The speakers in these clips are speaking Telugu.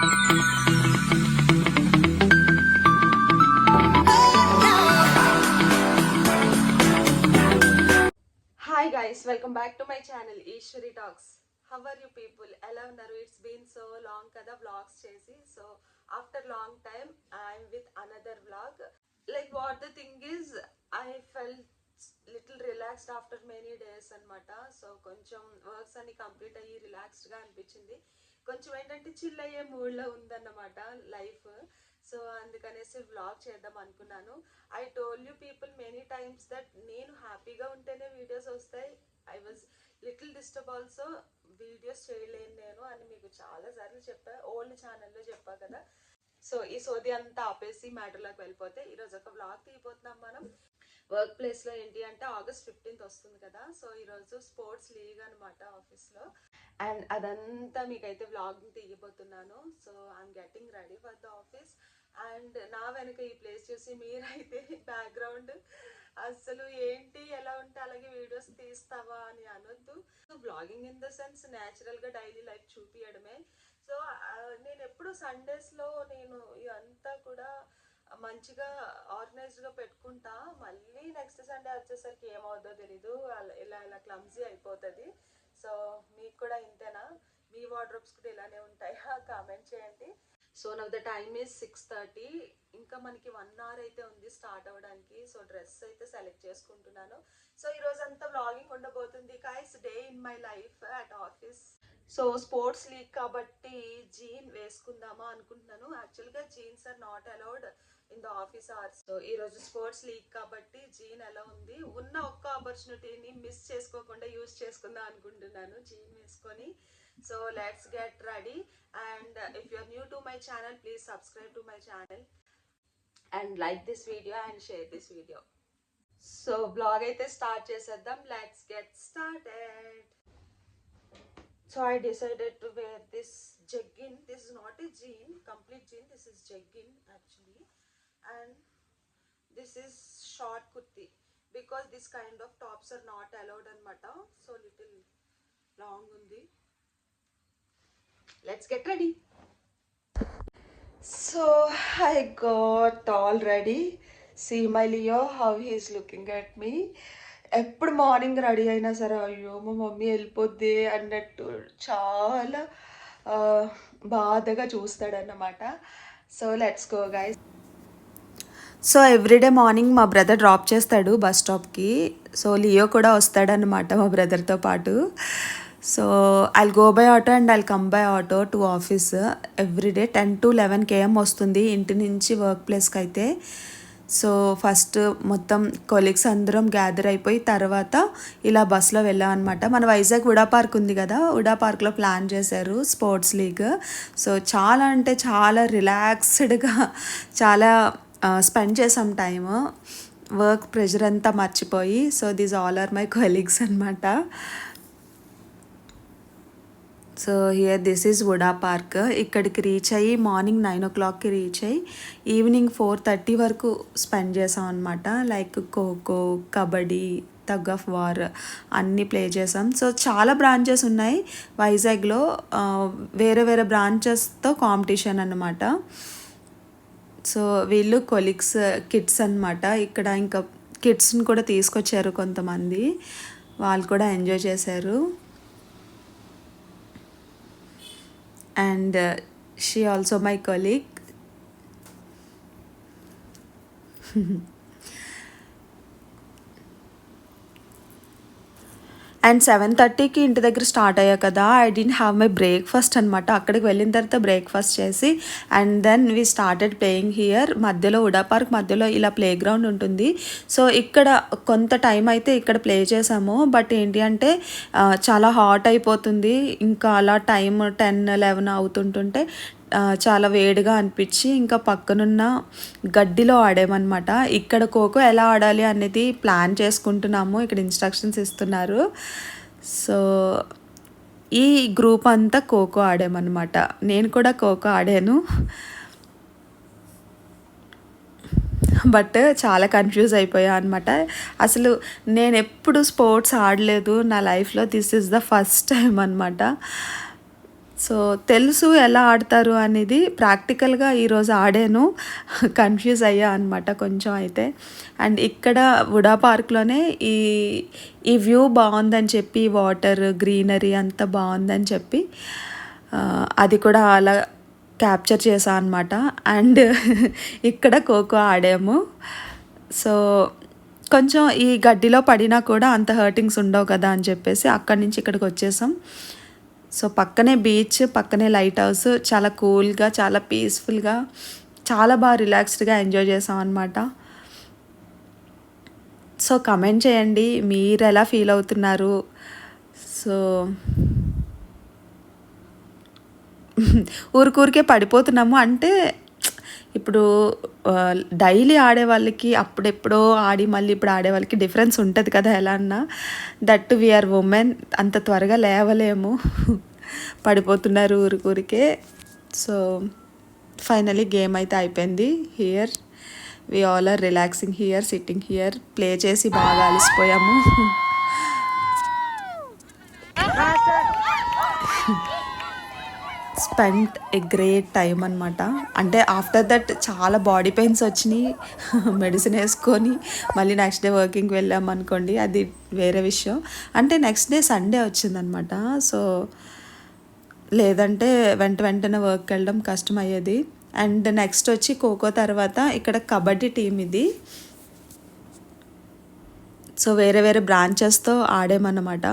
Hi guys, welcome back to my channel Ishwari Talks. How are you people? Ela unnaru? It's been so long kada vlogs chesi. So after long time I'm with another vlog. Like what the thing is, I felt little relaxed after many days anamata. So koncham works ani complete ayi relaxed ga anpichindi. కొంచెం ఏంటంటే చిల్ అయ్యే మూడ్లో ఉందన్నమాట లైఫ్. సో అందుకనేసి వ్లాగ్ చేద్దాం అనుకున్నాను. I told you people many times that నేను హ్యాపీగా ఉంటేనే వీడియోస్ వస్తాయి. I was little disturb also videos చేయలేను నేను అని మీకు చాలాసార్లు చెప్పా, ఓల్డ్ ఛానల్లో చెప్పా కదా. సో ఈ సోది అంతా ఆపేసి మ్యాటర్లోకి వెళ్ళిపోతే ఈరోజు ఒక వ్లాగ్ తీయబోతున్నాం మనం. వర్క్ ప్లేస్లో ఏంటి అంటే August 15th వస్తుంది కదా. సో ఈరోజు స్పోర్ట్స్ లీగ్ అనమాట ఆఫీస్లో. అండ్ అదంతా మీకైతే వ్లాగ్ తీయబోతున్నాను. So I'm getting ready for the office. And నా వెనక ఈ ప్లేస్ చూసి మీరైతే బ్యాక్గ్రౌండ్ అసలు ఏంటి ఎలా ఉంటే అలాగే వీడియోస్ తీస్తావా అని అనొద్దు. So blogging in the sense న్యాచురల్గా డైలీ లైఫ్ చూపించడమే. సో నేను ఎప్పుడు సండేస్లో నేను ఇదంతా కూడా మంచిగా ఆర్గనైజ్డ్గా పెట్టుకుంటా. మళ్ళీ నెక్స్ట్ సండే వచ్చేసరికి ఏమవుతుందో తెలీదు, ఇలా ఇలా క్లమ్జీ అయిపోతుంది. సో మీకు కూడా ఇంతేనా? మీ వార్డ్రోబ్స్ కూడా ఇలానే ఉంటాయా? కామెంట్ చేయండి. So now the time is 6:30. ఇంకా మనకి 1 hour అయితే ఉంది స్టార్ట్ అవ్వడానికి. సో డ్రెస్ అయితే సెలెక్ట్ చేసుకుంటున్నాను. సో ఈరోజు అంతా వ్లాగింగ్ ఉండబోతుంది guys, day in my life at office. So sports league కాబట్టి జీన్ వేసుకుందామా అనుకుంటున్నాను. యాక్చువల్గా jeans are not allowed in the office hours. So ఈరోజు స్పోర్ట్స్ లీగ్ కాబట్టి జీన్ ఎలా ఉంది, ఉన్న ఒక్క ఆపర్చునిటీని మిస్ చేసుకోకుండా యూజ్ చేసుకుందాం అనుకుంటున్నాను జీన్ వేసుకొని. So let's get ready. And if you are new to my channel please subscribe to my channel and like this video and share this video. So blog అయితే స్టార్ట్ చేసేద్దాం. Let's get started. So I decided to wear this jegging. This is not a jean, complete jean. This is jegging actually. And this is short kurti because this kind of tops are not allowed anamata. So little long undi. Let's get ready. So I got all ready. See my Leo, how he is looking at me. ఎప్పుడు మార్నింగ్ రెడీ అయినా సరే అయ్యో మా మమ్మీ వెళ్ళిపోద్ది అన్నట్టు చాలా బాధగా చూస్తాడన్నమాట. So let's go guys. So everyday morning మా బ్రదర్ డ్రాప్ చేస్తాడు బస్ స్టాప్కి. సో లియో కూడా వస్తాడనమాట మా బ్రదర్తో పాటు. So I'll go by auto and I'll come by auto to office everyday. 10 to 11 km వస్తుంది ఇంటి నుంచి వర్క్ ప్లేస్కి అయితే. సో ఫస్ట్ మొత్తం కొలీగ్స్ అందరం గ్యాదర్ అయిపోయి తర్వాత ఇలా బస్లో వెళ్ళాం అనమాట. మన వైజాగ్ ఉడా పార్క్ ఉంది కదా, ఉడా పార్క్లో ప్లాన్ చేశారు స్పోర్ట్స్ లీగ్. సో చాలా అంటే చాలా రిలాక్స్డ్గా చాలా స్పెండ్ చేసాం టైము, వర్క్ ప్రెషర్ అంతా మర్చిపోయి. So these all are my colleagues అనమాట. So here this is VUDA park. ఇక్కడికి రీచ్ అయ్యి మార్నింగ్ 9 o'clockకి రీచ్ అయ్యి ఈవినింగ్ 4:30 వరకు స్పెండ్ చేసాం అనమాట. Like kho kho, kabaddi, tug of war అన్నీ ప్లే చేసాం. సో చాలా బ్రాంచెస్ ఉన్నాయి వైజాగ్లో, వేరే వేరే బ్రాంచెస్తో కాంపిటీషన్ అన్నమాట. సో వీళ్ళు కొలీగ్స్ కిడ్స్ అనమాట. ఇక్కడ ఇంకా కిడ్స్ని కూడా తీసుకొచ్చారు కొంతమంది, వాళ్ళు కూడా ఎంజాయ్ చేశారు. And she also my colleague. And 7:30కి ఇంటి దగ్గర స్టార్ట్ అయ్యా కదా, I don't have my breakfast అనమాట. అక్కడికి వెళ్ళిన తర్వాత బ్రేక్ఫాస్ట్ చేసి and then we started playing here. మధ్యలో ఉడా పార్క్ మధ్యలో ఇలా ప్లే గ్రౌండ్ ఉంటుంది. సో ఇక్కడ కొంత టైం అయితే ఇక్కడ ప్లే చేసాము. బట్ ఏంటి అంటే చాలా హాట్ అయిపోతుంది. ఇంకా అలా టైం 10-11 అవుతుంటుంటే చాలా వేడిగా అనిపించి ఇంకా పక్కనున్న గడ్డిలో ఆడామన్నమాట. ఇక్కడ ఖోఖో ఎలా ఆడాలి అనేది ప్లాన్ చేసుకుంటున్నాము, ఇక్కడ ఇన్స్ట్రక్షన్స్ ఇస్తున్నారు. సో ఈ గ్రూప్ అంతా ఖోఖో ఆడామన్నమాట. నేను కూడా ఖోఖో ఆడాను. బట్ చాలా కన్ఫ్యూజ్ అయిపోయా అనమాట. అసలు నేను ఎప్పుడు స్పోర్ట్స్ ఆడలేదు నా లైఫ్లో, this is the first time అనమాట. సో తెలుసు ఎలా ఆడతారు అనేది, ప్రాక్టికల్గా ఈరోజు ఆడాను, కన్ఫ్యూజ్ అయ్యా అనమాట కొంచెం అయితే. అండ్ ఇక్కడ వుడా పార్క్లోనే ఈ ఈ వ్యూ బాగుందని చెప్పి, వాటర్ గ్రీనరీ అంతా బాగుందని చెప్పి అది కూడా అలా క్యాప్చర్ చేసా అనమాట. అండ్ ఇక్కడ ఖోఖో ఆడాము. సో కొంచెం ఈ గడ్డిలో పడినా కూడా అంత హర్టింగ్స్ ఉండవు కదా అని చెప్పేసి అక్కడి నుంచి ఇక్కడికి వచ్చేసాం. సో పక్కనే బీచ్, పక్కనే లైట్ హౌస్, చాలా కూల్గా, చాలా పీస్ఫుల్గా, చాలా బాగా రిలాక్స్డ్గా ఎంజాయ్ చేసాం అనమాట. సో కమెంట్ చేయండి మీరు ఎలా ఫీల్ అవుతున్నారు. సో ఊరికే పడిపోతున్నాము అంటే, ఇప్పుడు డైలీ ఆడే వాళ్ళకి, అప్పుడెప్పుడో ఆడి మళ్ళీ ఇప్పుడు ఆడే వాళ్ళకి డిఫరెన్స్ ఉంటుంది కదా ఎలా అన్నా. దట్ వీఆర్ ఉమెన్, అంత త్వరగా లేవలేము, పడిపోతున్నారు ఊరికే. సో ఫైనలీ గేమ్ అయితే అయిపోయింది. Here we all are relaxing here, sitting here. Play చేసి బాగా అలసిపోయాము. స్పెంట్ ఏ గ్రేట్ టైం అనమాట. అంటే ఆఫ్టర్ దట్ చాలా బాడీ పెయిన్స్ వచ్చినాయి, మెడిసిన్ వేసుకొని మళ్ళీ నెక్స్ట్ డే వర్కింగ్కి వెళ్ళాం అనుకోండి, అది వేరే విషయం. అంటే నెక్స్ట్ డే సండే వచ్చిందనమాట. సో లేదంటే వెంటనే వర్క్కి వెళ్ళడం కష్టం అయ్యేది. అండ్ నెక్స్ట్ వచ్చి ఖోఖో తర్వాత ఇక్కడ కబడ్డీ టీం ఇది. సో వేరే బ్రాంచెస్తో ఆడామన్నమాట.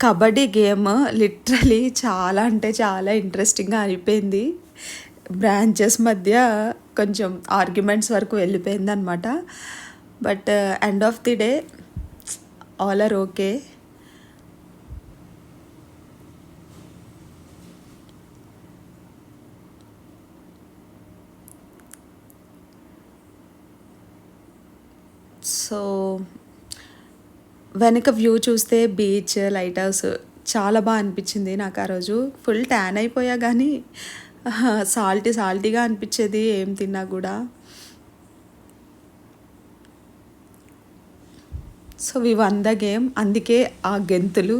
కబడ్డీ గేమ్ లిటరలీ చాలా అంటే చాలా ఇంట్రెస్టింగ్గా అయిపోయింది. బ్రాంచెస్ మధ్య కొంచెం ఆర్గ్యుమెంట్స్ వరకు వెళ్ళిపోయింది అనమాట. But end of the day all are okay. So వెనక వ్యూ చూస్తే బీచ్, లైట్ హౌస్ చాలా బాగా అనిపించింది నాకు. ఆ రోజు ఫుల్ ట్యాన్ అయిపోయా, కానీ సాల్టీగా అనిపించేది ఏం తిన్నా కూడా. So V one the game, అందుకే ఆ గెంతులు.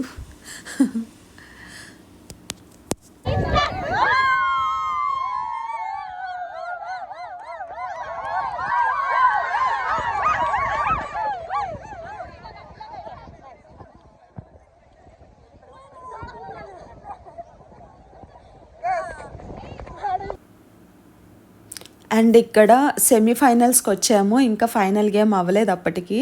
అండ్ ఇక్కడ సెమీఫైనల్స్కి వచ్చాము, ఇంకా ఫైనల్ గేమ్ అవ్వలేదు అప్పటికి.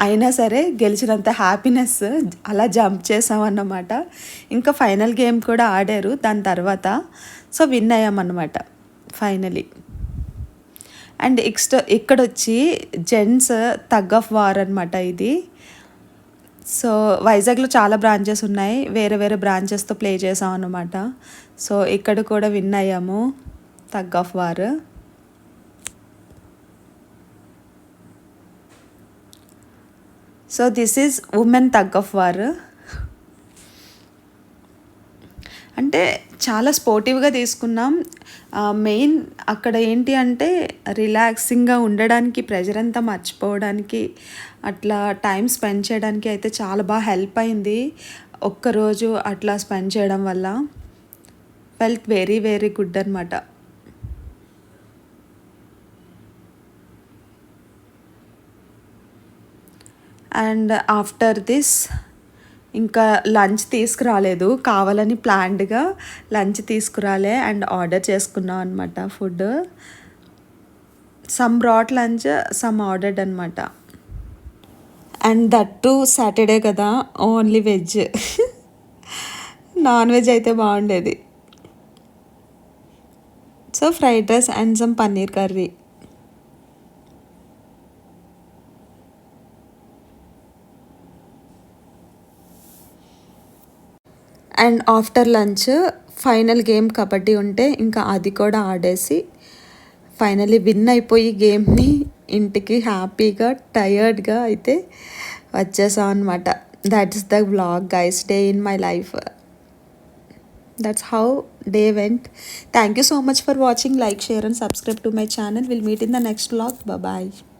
అయినా సరే గెలిచినంత హ్యాపీనెస్ అలా జంప్ చేసామన్నమాట. ఇంకా ఫైనల్ గేమ్ కూడా ఆడారు దాని తర్వాత. సో విన్ అయ్యామన్నమాట ఫైనలీ. అండ్ ఇక్కడ వచ్చి జెంట్స్ టగ్ ఆఫ్ వార్ అనమాట ఇది. సో వైజాగ్లో చాలా బ్రాంచెస్ ఉన్నాయి, వేరే బ్రాంచెస్తో ప్లే చేసాం అన్నమాట. సో ఇక్కడ కూడా విన్ అయ్యాము, tug of war. So this is women tug of war. అంటే చాలా స్పోర్టివ్గా తీసుకున్నాం. మెయిన్ అక్కడ ఏంటి అంటే రిలాక్సింగ్గా ఉండడానికి, ప్రెజర్ అంతా మర్చిపోవడానికి, అట్లా టైం స్పెండ్ చేయడానికి అయితే చాలా బాగా హెల్ప్ అయింది. ఒక్కరోజు అట్లా స్పెండ్ చేయడం వల్ల ఫెల్ట్ వెరీ గుడ్ అనమాట. అండ్ ఆఫ్టర్ దిస్ ఇంకా లంచ్ తీసుకురాలేదు, కావాలని ప్లాన్డ్గా లంచ్ తీసుకురాలే అండ్ ఆర్డర్ చేసుకున్నాం అనమాట food. Some brought lunch, some ordered అనమాట. అండ్ దట్ టు సాటర్డే కదా, ఓన్లీ వెజ్. నాన్ వెజ్ అయితే బాగుండేది. So fried rice and some paneer curry. And after lunch final game kabaddi ఉంటే ఇంకా అది కూడా ఆడేసి ఫైనలీ విన్ అయిపోయి గేమ్ని ఇంటికి హ్యాపీగా టయర్డ్గా అయితే వచ్చేసాం అనమాట. That's the vlog guys, day in my life. That's how day went. Thank you so much for watching. Like, share and subscribe to my channel. We'll meet in the next vlog. Bye bye.